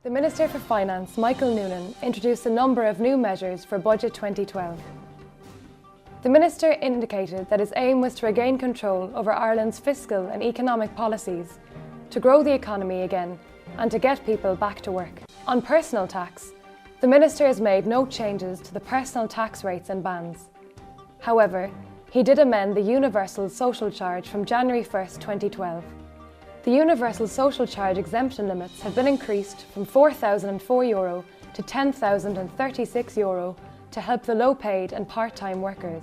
The Minister for Finance, Michael Noonan, introduced a number of new measures for Budget 2012. The Minister indicated that his aim was to regain control over Ireland's fiscal and economic policies, to grow the economy again and to get people back to work. On personal tax, the Minister has made no changes to the personal tax rates and bands. However, he did amend the Universal Social Charge from January 1st, 2012. The Universal Social Charge exemption limits have been increased from €4,004 to €10,036 to help the low-paid and part-time workers.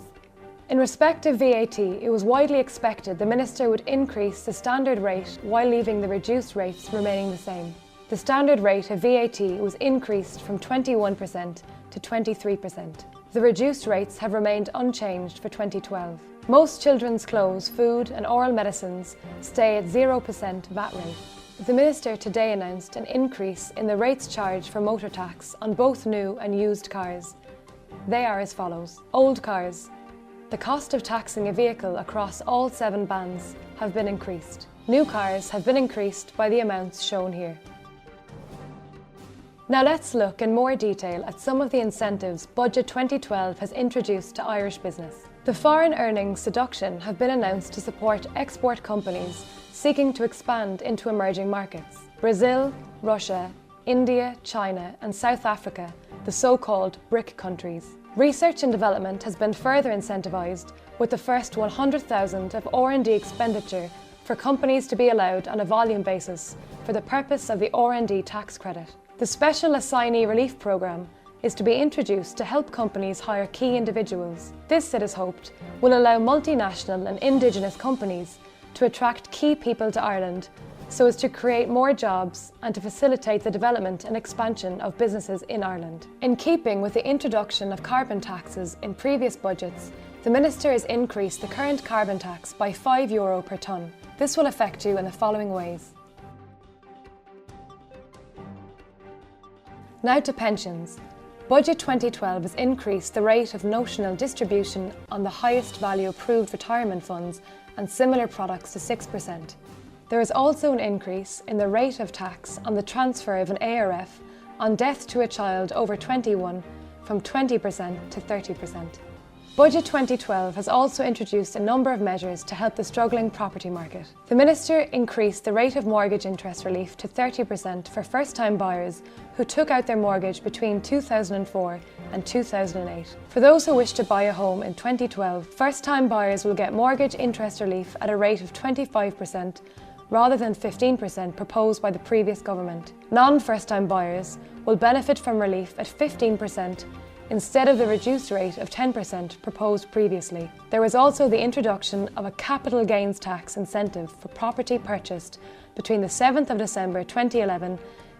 In respect of VAT, it was widely expected the Minister would increase the standard rate while leaving the reduced rates remaining the same. The standard rate of VAT was increased from 21% to 23%. The reduced rates have remained unchanged for 2012. Most children's clothes, food and oral medicines stay at 0% VAT rate. The Minister today announced an increase in the rates charged for motor tax on both new and used cars. They are as follows. Old cars. The cost of taxing a vehicle across all 7 bands have been increased. New cars have been increased by the amounts shown here. Now let's look in more detail at some of the incentives Budget 2012 has introduced to Irish business. The foreign earnings deduction have been announced to support export companies seeking to expand into emerging markets. Brazil, Russia, India, China and South Africa, the so-called BRIC countries. Research and development has been further incentivised with the first 100,000 of R&D expenditure for companies to be allowed on a volume basis for the purpose of the R&D tax credit. The Special Assignee Relief Programme is to be introduced to help companies hire key individuals. This, it is hoped, will allow multinational and indigenous companies to attract key people to Ireland so as to create more jobs and to facilitate the development and expansion of businesses in Ireland. In keeping with the introduction of carbon taxes in previous budgets, the Minister has increased the current carbon tax by €5 per tonne. This will affect you in the following ways. Now to pensions. Budget 2012 has increased the rate of notional distribution on the highest value approved retirement funds and similar products to 6%. There is also an increase in the rate of tax on the transfer of an ARF on death to a child over 21 from 20% to 30%. Budget 2012 has also introduced a number of measures to help the struggling property market. The Minister increased the rate of mortgage interest relief to 30% for first-time buyers who took out their mortgage between 2004 and 2008. For those who wish to buy a home in 2012, first-time buyers will get mortgage interest relief at a rate of 25% rather than 15% proposed by the previous government. Non-first-time buyers will benefit from relief at 15% instead of the reduced rate of 10% proposed previously. There was also the introduction of a capital gains tax incentive for property purchased between the 7th of December 2011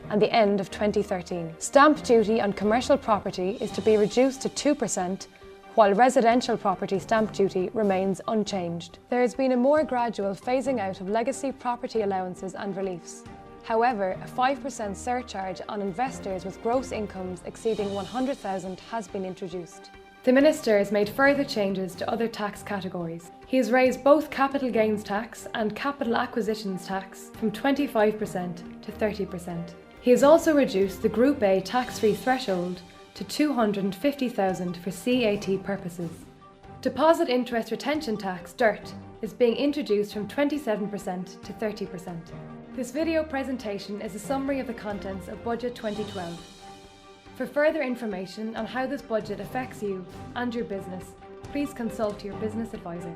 and the end of 2013. Stamp duty on commercial property is to be reduced to 2%, while residential property stamp duty remains unchanged. There has been a more gradual phasing out of legacy property allowances and reliefs. However, a 5% surcharge on investors with gross incomes exceeding 100,000 has been introduced. The Minister has made further changes to other tax categories. He has raised both capital gains tax and capital acquisitions tax from 25% to 30%. He has also reduced the Group A tax-free threshold to 250,000 for CAT purposes. Deposit interest retention tax, DIRT, is being introduced from 27% to 30%. This video presentation is a summary of the contents of Budget 2012. For further information on how this budget affects you and your business, please consult your business advisor.